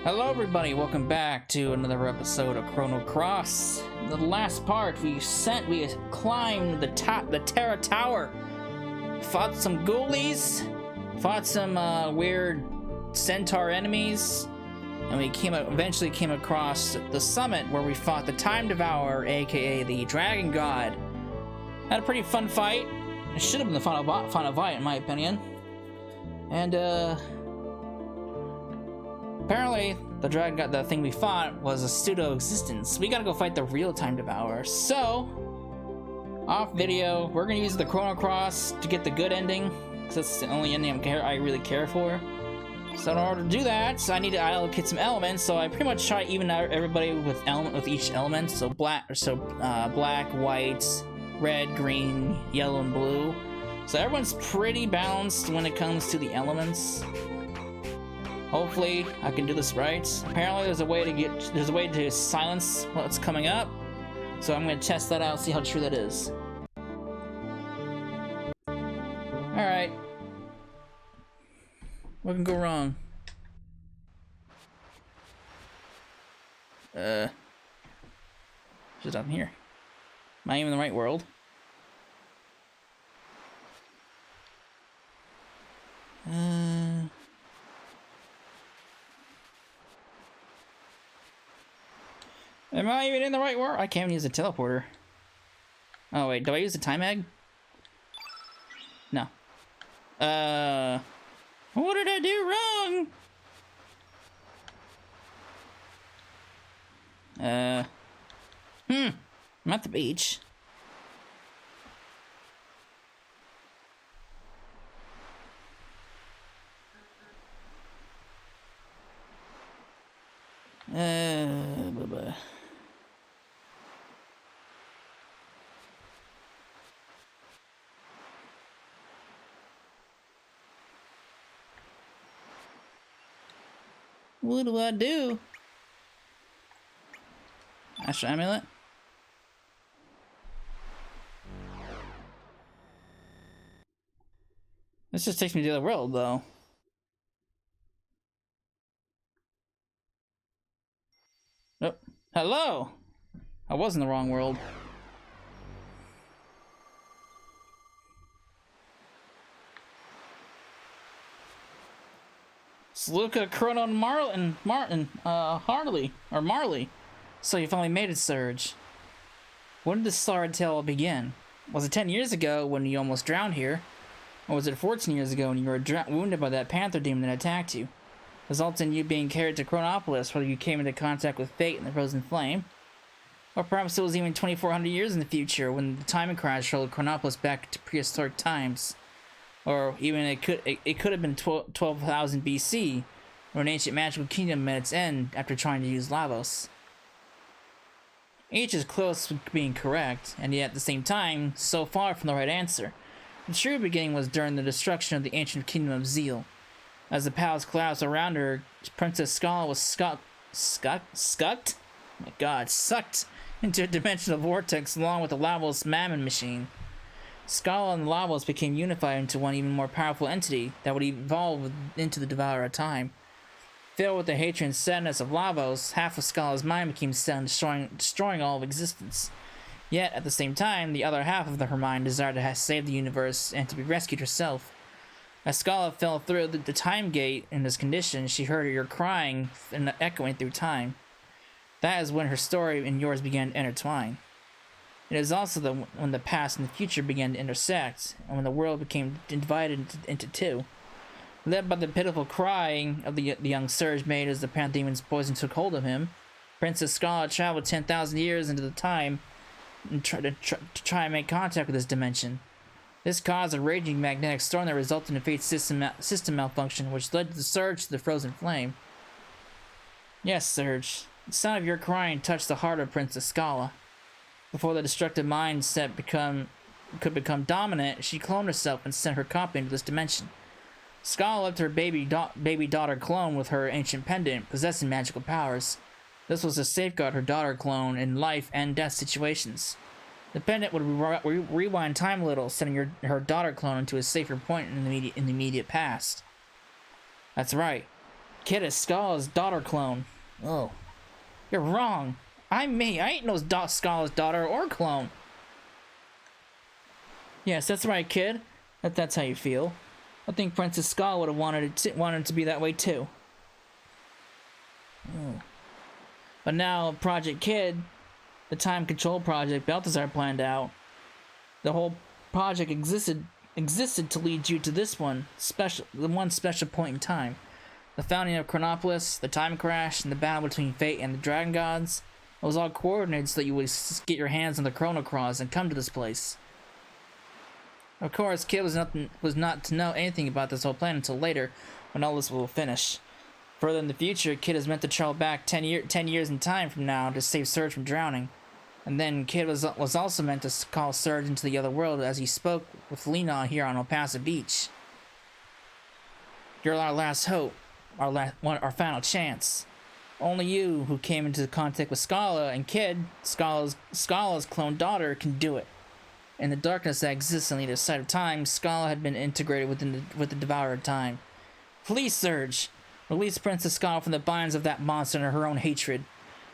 Hello everybody, welcome back to another episode of Chrono Cross. In the last part, we climbed the Terra Tower, fought some ghoulies, fought some weird centaur enemies, and we eventually came across the summit where we fought the Time Devourer, aka the Dragon God. Had a pretty fun fight. It should have been the final fight in my opinion. And apparently, the dragon god, the thing we fought, was a pseudo existence. We gotta go fight the real Time Devourer. So, off video, we're gonna use the Chrono Cross to get the good ending, because that's the only ending I really care for. So in order to do that, I need to allocate some elements. So I pretty much try to even out everybody with each element. So black, white, red, green, yellow, and blue. So everyone's pretty balanced when it comes to the elements. Hopefully, I can do this right. Apparently, there's a way to silence what's coming up. So I'm gonna test that out, see how true that is. Alright. What can go wrong? Just down here. Am I even in the right world? Am I even in the right world? I can't even use a teleporter. Oh wait, do I use the time egg? No. What did I do wrong? I'm at the beach. Bye-bye. What do I do? Astral amulet? This just takes me to the world, though. Oh, hello! I was in the wrong world. Let's look at Chrono and Marley. So you finally made it, Surge. When did the sorry tale begin? Was it 10 years ago when you almost drowned here? Or was it 14 years ago when you were wounded by that panther demon that attacked you? Resulting in you being carried to Chronopolis, where you came into contact with fate and the frozen flame? Or perhaps it was even 2,400 years in the future when the time crash hurled Chronopolis back to prehistoric times. Or even it could have been 12,000 BC, where an ancient magical kingdom met its end after trying to use Lavos. Each is close to being correct, and yet at the same time, so far from the right answer. The true beginning was during the destruction of the ancient kingdom of Zeal. As the palace collapsed around her, Princess Scala was sucked into a dimensional vortex along with the Lavos Mammon machine. Scala and Lavos became unified into one even more powerful entity that would evolve into the Devourer of Time. Filled with the hatred and sadness of Lavos, half of Scala's mind became set on destroying all of existence. Yet, at the same time, the other half of her mind desired to save the universe and to be rescued herself. As Scala fell through the time gate in this condition, she heard your crying and echoing through time. That is when her story and yours began to intertwine. It is also when the past and the future began to intersect, and when the world became divided into two. Led by the pitiful crying of the young Surge made as the panther demon's poison took hold of him, Princess Scala traveled 10,000 years into the time and to try and make contact with this dimension. This caused a raging magnetic storm that resulted in Fate's system malfunction, which led the Surge to the frozen flame. Yes, Surge, the sound of your crying touched the heart of Princess Scala. Before the destructive mindset could become dominant, she cloned herself and sent her copy into this dimension. Scala left her baby daughter clone with her ancient pendant, possessing magical powers. This was to safeguard her daughter clone in life and death situations. The pendant would rewind time a little, sending her daughter clone into a safer point in the immediate past. That's right. Kid is Scala's daughter clone. Oh. You're wrong. I'm me. I ain't no Scala's daughter or clone. Yes, that's right, kid. That's how you feel. I think Princess Scala would have wanted it to be that way too. Oh. But now, Project Kid, the time control project Balthazar planned out, the whole project existed to lead you to this one special point in time. The founding of Chronopolis, the time crash, and the battle between Fate and the Dragon Gods. It was all coordinated so that you would get your hands on the Chrono Cross and come to this place. Of course, Kid was not to know anything about this whole plan until later, when all this will finish. Further in the future, Kid is meant to travel back 10 years in time from now to save Surge from drowning. And then Kid was also meant to call Surge into the other world as he spoke with Lena here on El Paso Beach. You're our last hope, our final chance. Only you, who came into contact with Scala and Kid, Scala's clone daughter, can do it. In the darkness that exists on either side of time, Scala had been integrated with the Devourer of Time. Please, Surge, release Princess Scala from the binds of that monster and her own hatred.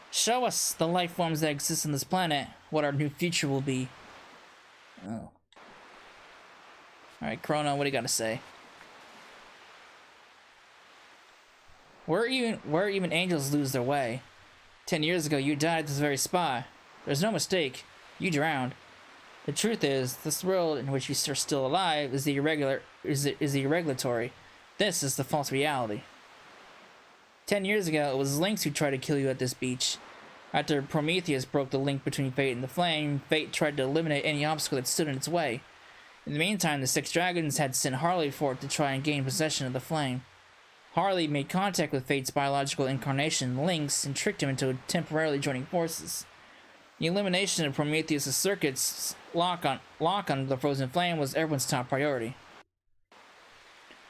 Show us, the life forms that exist on this planet, what our new future will be. Oh. Alright, Chrono, what do you gotta say? Where even angels lose their way? 10 years ago, you died at this very spot. There's no mistake. You drowned. The truth is, this world in which you are still alive is the irregulatory. This is the false reality. 10 years ago, it was Lynx who tried to kill you at this beach. After Prometheus broke the link between Fate and the Flame, Fate tried to eliminate any obstacle that stood in its way. In the meantime, the 6 dragons had sent Harley forth to try and gain possession of the Flame. Harley made contact with Fate's biological incarnation, Lynx, and tricked him into temporarily joining forces. The elimination of Prometheus' circuits lock on the Frozen Flame was everyone's top priority.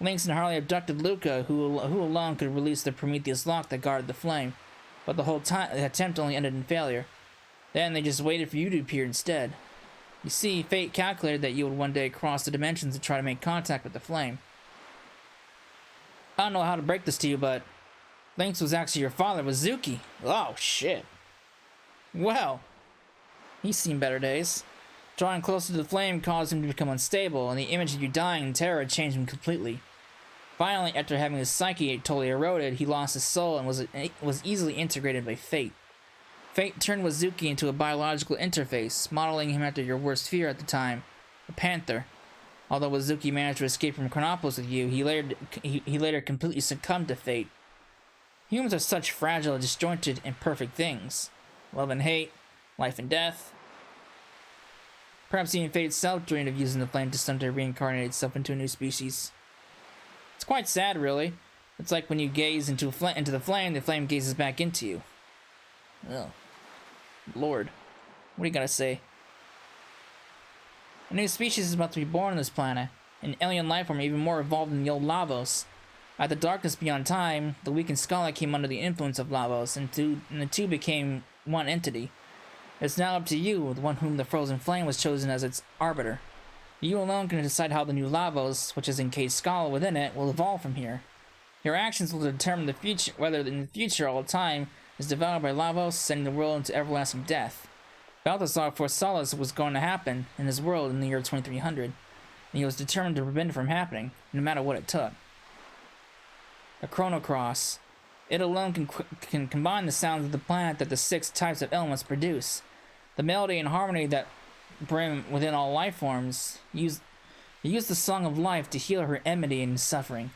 Lynx and Harley abducted Luca, who alone could release the Prometheus lock that guarded the flame, but the whole attempt only ended in failure. Then they just waited for you to appear instead. You see, Fate calculated that you would one day cross the dimensions to try to make contact with the flame. I don't know how to break this to you, but Lynx was actually your father, Wazuki. Oh, shit. Well, he's seen better days. Drawing closer to the flame caused him to become unstable, and the image of you dying in terror changed him completely. Finally, after having his psyche totally eroded, he lost his soul and was easily integrated by Fate. Fate turned Wazuki into a biological interface, modeling him after your worst fear at the time, a panther. Although Wazuki managed to escape from Chronopolis with you, he later completely succumbed to Fate. Humans are such fragile, disjointed, imperfect things. Love and hate, life and death. Perhaps even Fate itself dreamed of using the flame to someday reincarnate itself into a new species. It's quite sad, really. It's like when you gaze into the flame gazes back into you. Oh. Lord. What do you gotta say? A new species is about to be born on this planet. An alien life form even more evolved than the old Lavos. At the darkness beyond time, the weakened Scala came under the influence of Lavos, and the two became one entity. It's now up to you, the one whom the Frozen Flame was chosen as its arbiter. You alone can decide how the new Lavos, which has encased Scala within it, will evolve from here. Your actions will determine the future, whether in the future all time is devoured by Lavos, sending the world into everlasting death. Balthazar foresaw this was going to happen in his world in the year 2300, and he was determined to prevent it from happening, no matter what it took. A Chrono Cross. It alone can combine the sounds of the planet that the 6 types of elements produce. The melody and harmony that brim within all life forms use the song of life to heal her enmity and suffering.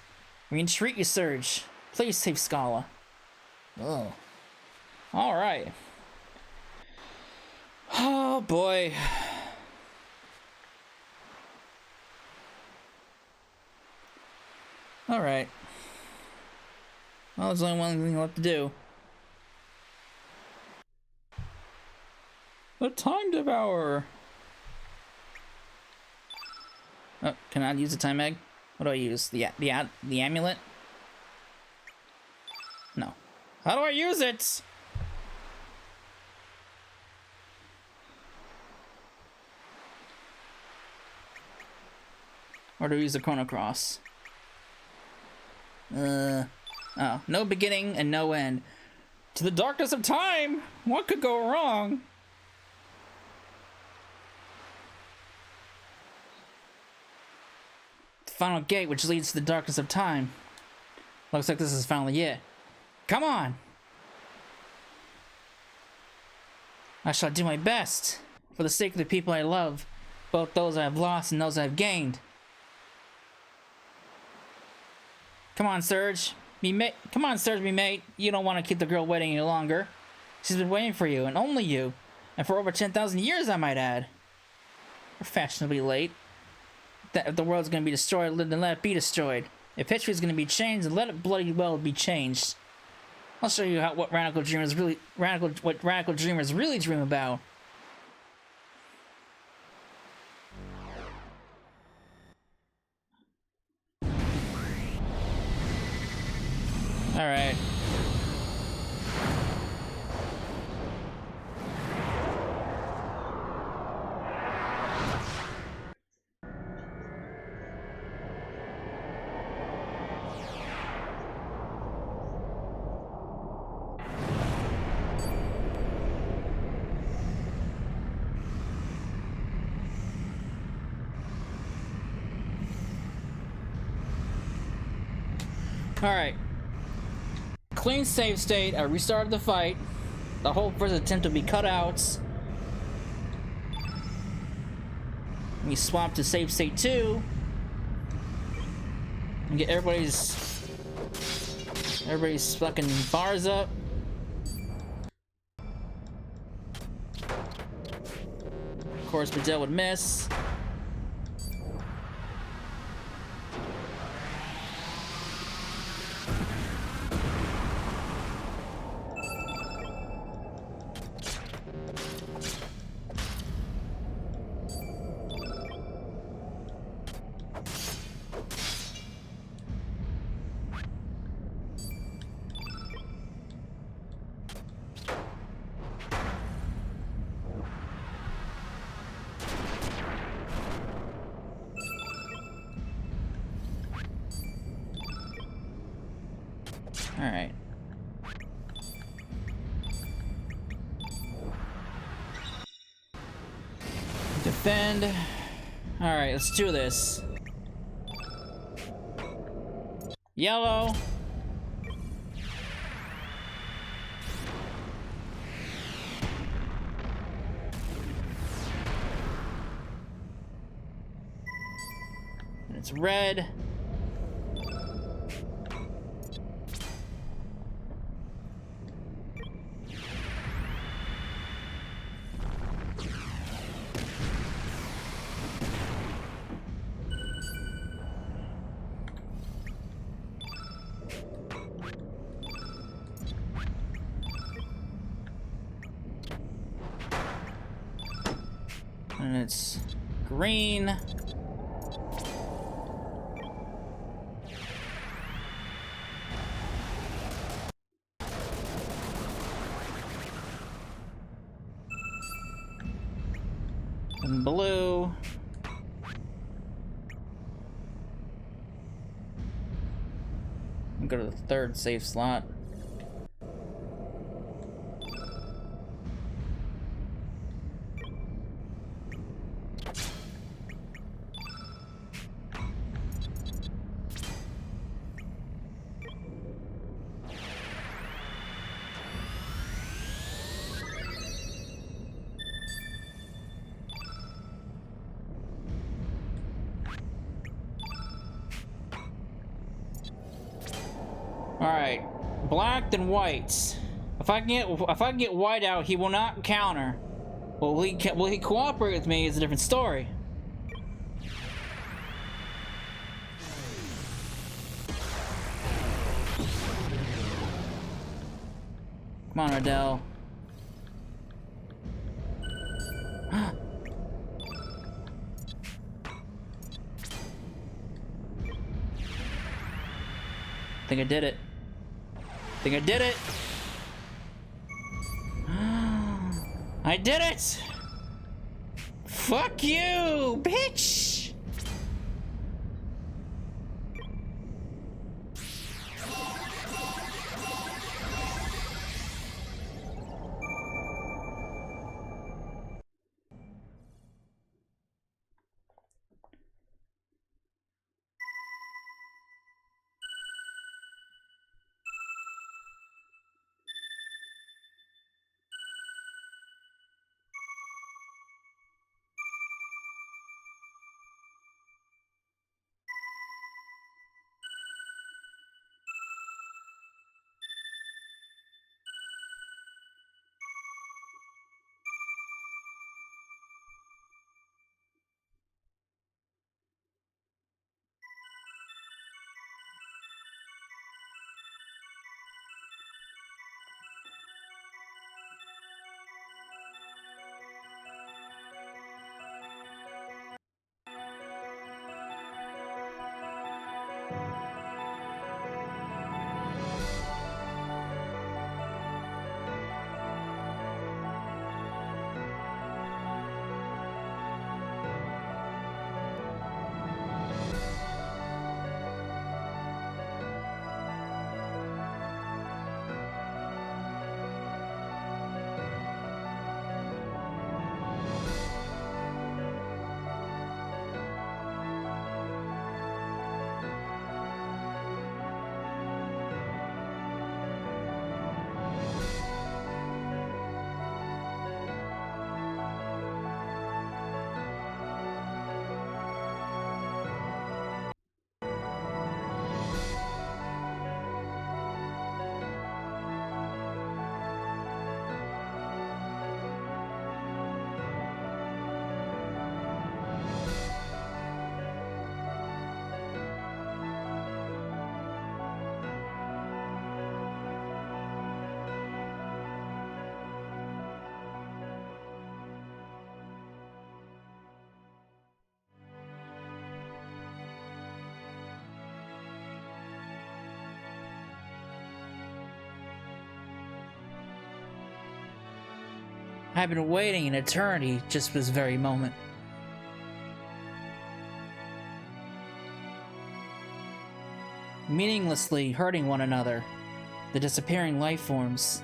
We entreat you, Surge. Please save Scala. Oh. Alright. Oh boy. Alright. Well, there's only one thing left to do. The Time Devourer. Oh, can I use the time egg? What do I use? The amulet? No. How do I use it? Or do I use the Chrono Cross? Oh, no beginning and no end. To the darkness of time! What could go wrong? The final gate which leads to the darkness of time. Looks like this is finally it. Come on! I shall do my best. For the sake of the people I love. Both those I have lost and those I have gained. Come on, Surge. Come on, Surge, me mate. You don't want to keep the girl waiting any longer. She's been waiting for you, and only you. And for over 10,000 years, I might add. We're fashionably late. If the world's gonna be destroyed, then let it be destroyed. If history's gonna be changed, then let it bloody well be changed. I'll show you what radical dreamers really dream about. All right. All right. Clean save state. I restarted the fight. The whole first attempt to be cut out. We swap to save state 2. And get everybody's fucking bars up. Of course, Bedell would miss. All right. Defend. All right, let's do this. Yellow. And it's red. And it's green. And blue. Go to the third safe slot. All right, black then white. If I can get white out, he will not counter. Will he cooperate with me is a different story. Come on, Ardell. I think I did it. I think I did it. I did it. Fuck you, bitch. I've been waiting an eternity just for this very moment. Meaninglessly hurting one another. The disappearing life forms.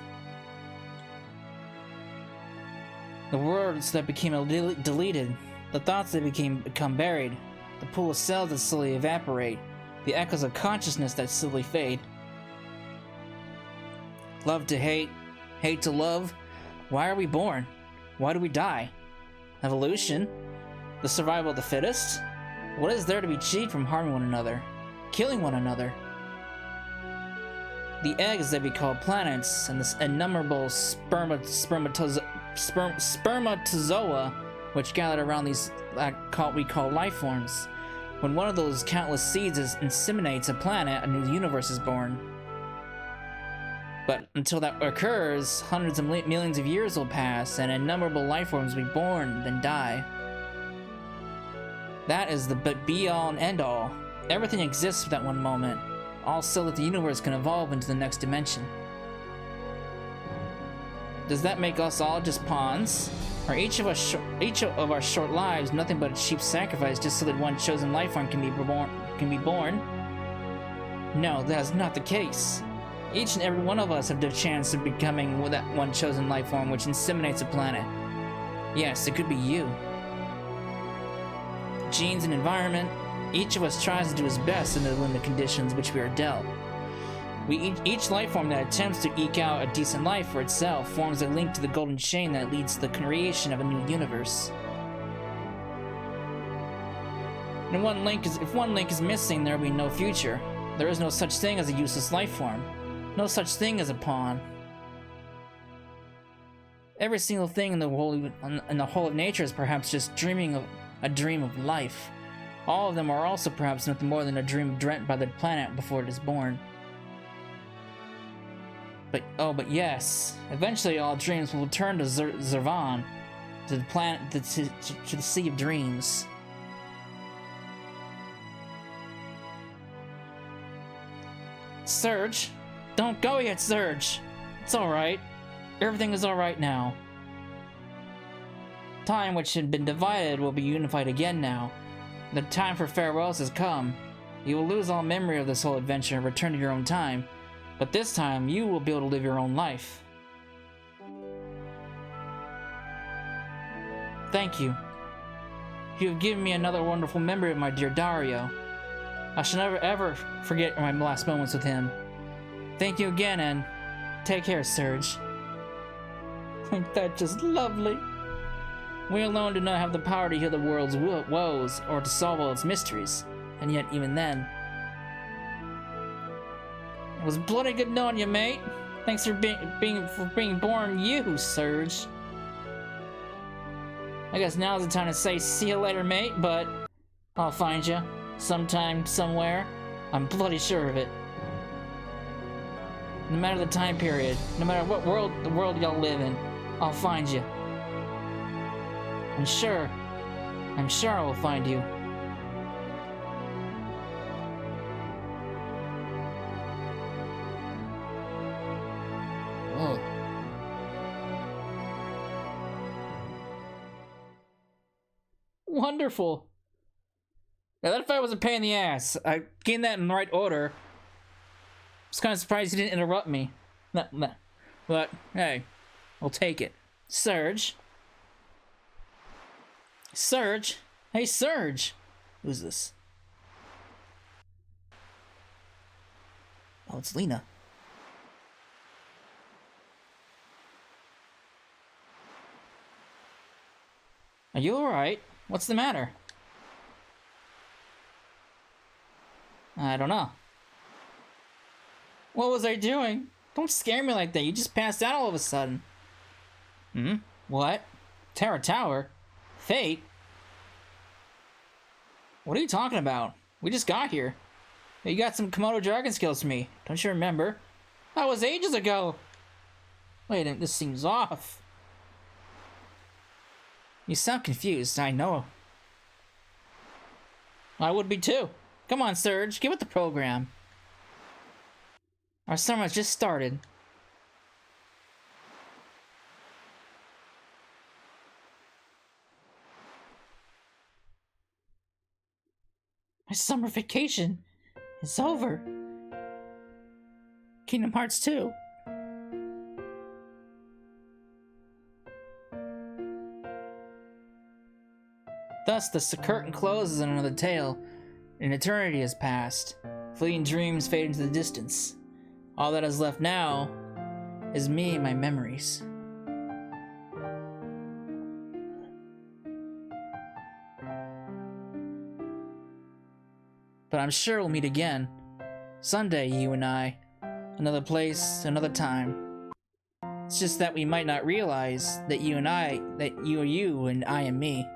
The words that became deleted. The thoughts that become buried. The pool of cells that slowly evaporate. The echoes of consciousness that slowly fade. Love to hate. Hate to love. Why are we born? Why do we die? Evolution? The survival of the fittest? What is there to be achieved from harming one another? Killing one another? The eggs that we call planets and the innumerable spermatozoa which gathered around these we call life forms. When one of those countless seeds inseminates a planet, a new universe is born. But until that occurs, hundreds of millions of years will pass, and innumerable life forms will be born, then die. That is the be-all and end-all. Everything exists for that one moment, all so that the universe can evolve into the next dimension. Does that make us all just pawns? Or each of our short lives nothing but a cheap sacrifice just so that one chosen life form can be born? No, that is not the case. Each and every one of us have the chance of becoming that one chosen life form which inseminates a planet. Yes, it could be you. Genes and environment, each of us tries to do his best under the conditions which we are dealt. Each life form that attempts to eke out a decent life for itself forms a link to the golden chain that leads to the creation of a new universe. And if one link is missing, there will be no future. There is no such thing as a useless life form. No such thing as a pawn. Every single thing in the whole of nature is perhaps just a dream of life. All of them are also perhaps nothing more than a dream dreamt by the planet before it is born. But yes, eventually all dreams will return to Zervan, to the planet, to the Sea of Dreams. Surge? Don't go yet, Surge! It's alright. Everything is alright now. Time which had been divided will be unified again now. The time for farewells has come. You will lose all memory of this whole adventure and return to your own time. But this time, you will be able to live your own life. Thank you. You have given me another wonderful memory of my dear Dario. I shall never ever forget my last moments with him. Thank you again, and take care, Surge. Ain't that just lovely? We alone do not have the power to heal the world's woes or to solve all its mysteries, and yet even then... It was bloody good knowing you, mate. Thanks for being born you, Surge. I guess now's the time to say see you later, mate, but I'll find you sometime, somewhere. I'm bloody sure of it. No matter the time period, no matter what world y'all live in, I'll find you. I'm sure I will find you. Whoa. Wonderful. Now that fight was a pain in the ass. I gained that in the right order. I was kind of surprised he didn't interrupt me. No. But, hey, we'll take it. Surge? Surge? Hey, Surge! Who's this? Oh, it's Lena. Are you alright? What's the matter? I don't know. What was I doing? Don't scare me like that. You just passed out all of a sudden. Hmm? What? Terra Tower? Fate? What are you talking about? We just got here. You got some Komodo dragon skills for me. Don't you remember? That was ages ago. Wait a minute, this seems off. You sound confused, I know. I would be too. Come on, Surge, give it the program. Our summer has just started. summer vacation is over. Kingdom Hearts 2. Thus, the curtain closes on another tale. An eternity has passed. Fleeting dreams fade into the distance. All that is left now is me and my memories. But I'm sure we'll meet again. Someday, you and I. Another place, another time. It's just that we might not realize that you are you and I am me.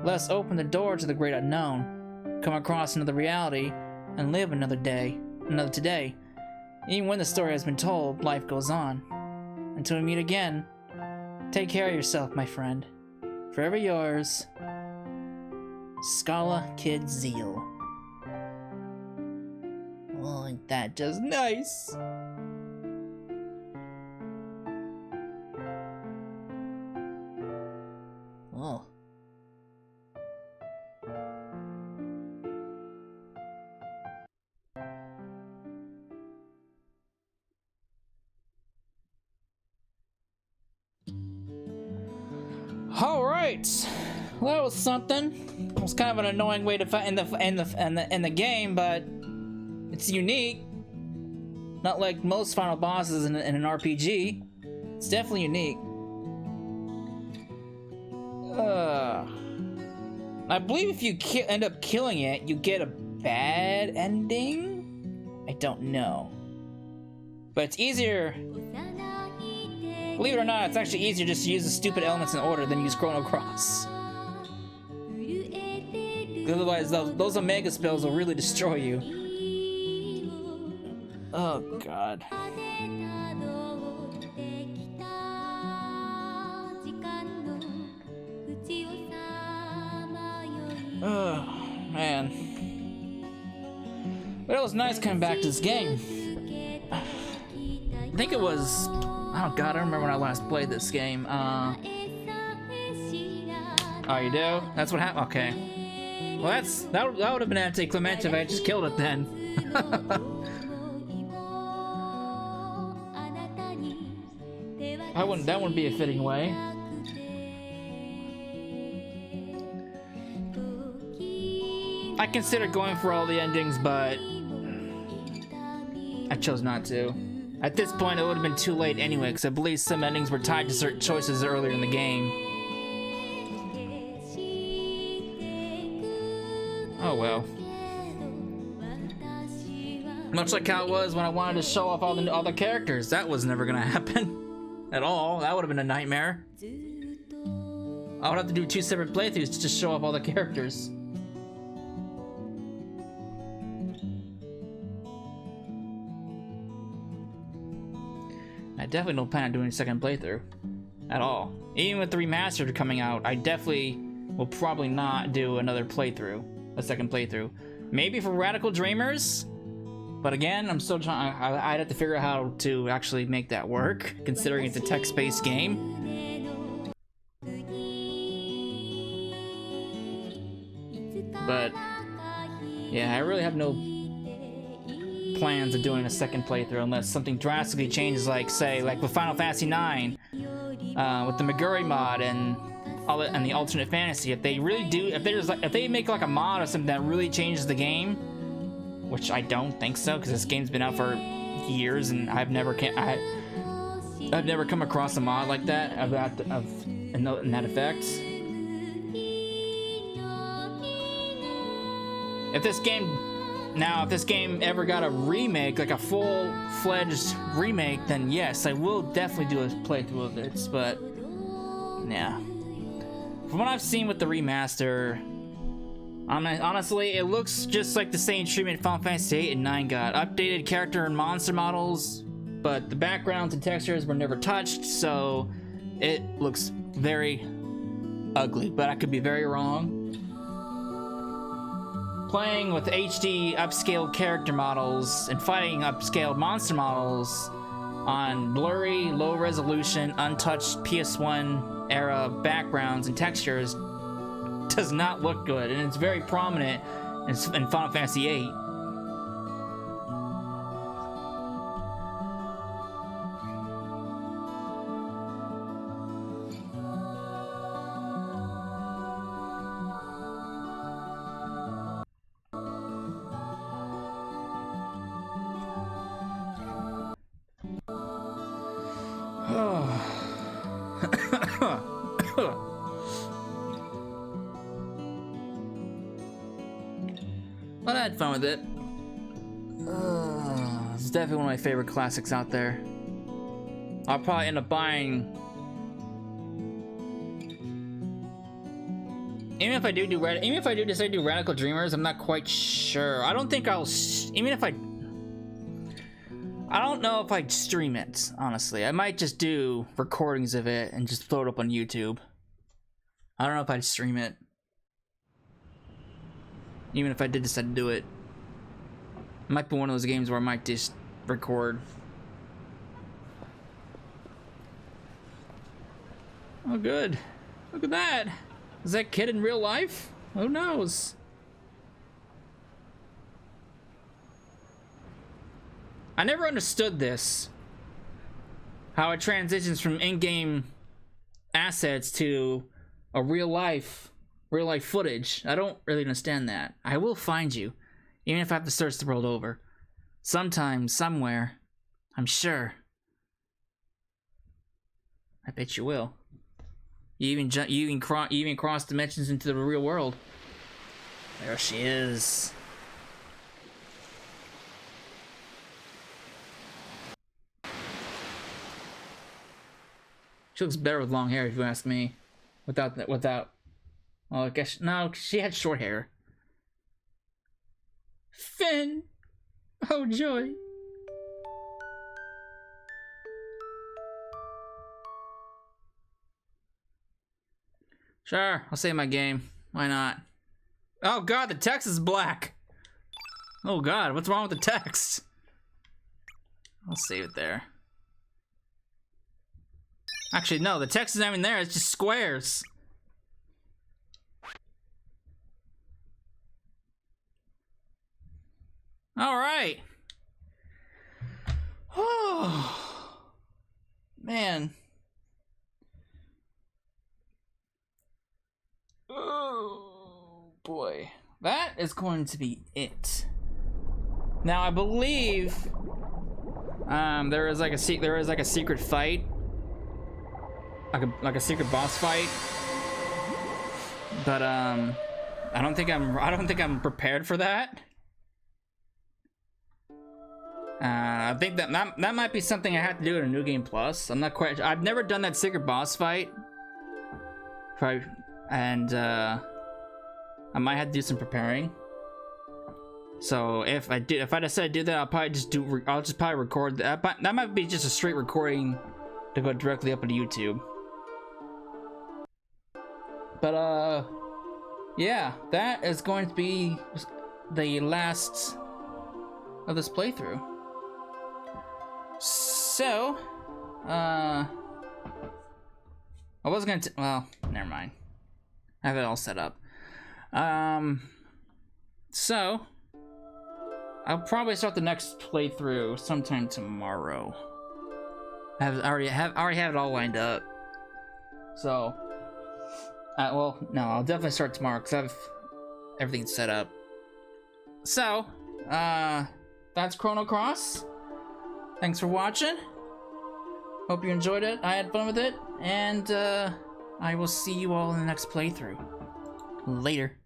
Let's open the door to the great unknown, come across another reality, and live another day, another today. Even when the story has been told, life goes on. Until we meet again, take care of yourself, my friend. Forever yours, Scala Kid Zeal. Oh, ain't that just nice? Oh. All right, well, that was something. It was kind of an annoying way to fight in the game, but it's unique. Not like most final bosses in an RPG. It's definitely unique. I believe if you end up killing it, you get a bad ending. I don't know, but it's easier. Believe it or not, it's actually easier just to use the stupid elements in order than use Chrono Cross. Otherwise, those Omega spells will really destroy you. Oh, God. Oh, man. But it was nice coming back to this game. I think it was... Oh god, I don't remember when I last played this game. Oh, you do? That's what happened? Okay. Well, that would have been anticlimactic if I just killed it then. That wouldn't be a fitting way. I considered going for all the endings, but I chose not to. At this point, it would have been too late anyway, because I believe some endings were tied to certain choices earlier in the game. Oh well. Much like how it was when I wanted to show off all the characters. That was never gonna happen at all. That would have been a nightmare. I would have to do 2 separate playthroughs to show off all the characters. I definitely don't plan on doing a second playthrough at all. Even with the remastered coming out, I definitely will probably not do another playthrough, a second playthrough. Maybe for Radical Dreamers, but again, I'm still trying. I'd have to figure out how to actually make that work, considering it's a text-based game. But yeah, I really have no plans of doing a second playthrough unless something drastically changes, like with Final Fantasy IX, with the Meguri mod and and the alternate fantasy. If they really do, if they make like a mod or something that really changes the game, which I don't think so, because this game's been out for years and I've never come across a mod like that in that effect. If this game ever got a remake, like a full-fledged remake, then yes, I will definitely do a playthrough of it, but yeah. From what I've seen with the remaster, honestly, it looks just like the same treatment Final Fantasy 8 and 9 got. Updated character and monster models, but the backgrounds and textures were never touched, so it looks very ugly, but I could be very wrong. Playing with HD upscaled character models and fighting upscaled monster models on blurry, low resolution, untouched PS1 era backgrounds and textures does not look good, and it's very prominent in Final Fantasy VIII. But I had fun with it. It's definitely one of my favorite classics out there. I'll probably end up buying. Even if I do decide to do Radical Dreamers, I'm not quite sure. I don't think I'll. I don't know if I'd stream it, honestly. I might just do recordings of it and just throw it up on YouTube. I don't know if I'd stream it. Even if I did decide to do it. It might be one of those games where I might just record. Oh, good. Look at that. Is that kid in real life? Who knows? I never understood this. How it transitions from in-game assets to a real life footage. I don't really understand that. I will find you, even if I have to search the world over. Sometime, somewhere, I'm sure. I bet you will. You even cross dimensions into the real world. There she is. She looks better with long hair, if you ask me. Without. Well, I guess no. She had short hair. Finn, oh joy. Sure, I'll save my game. Why not? Oh god, the text is black. Oh god, what's wrong with the text? I'll save it there. Actually, no, the text isn't even there, it's just squares. Alright. Oh, man. Oh, boy. That is going to be it. Now, I believe there is like a secret fight. Like a secret boss fight, but I don't think I'm prepared for that. I think that might be something I have to do in a New Game Plus. I'm not quite. I've never done that secret boss fight, and I might have to do some preparing. So if I decide to do that, I'll just probably record that. That might be just a straight recording to go directly up into YouTube. But yeah, that is going to be the last of this playthrough. So, I was gonna well, never mind. I have it all set up. So I'll probably start the next playthrough sometime tomorrow. I already have it all lined up. So, well, no, I'll definitely start tomorrow because I have everything set up. So, that's Chrono Cross. Thanks for watching. Hope you enjoyed it. I had fun with it, and I will see you all in the next playthrough. Later.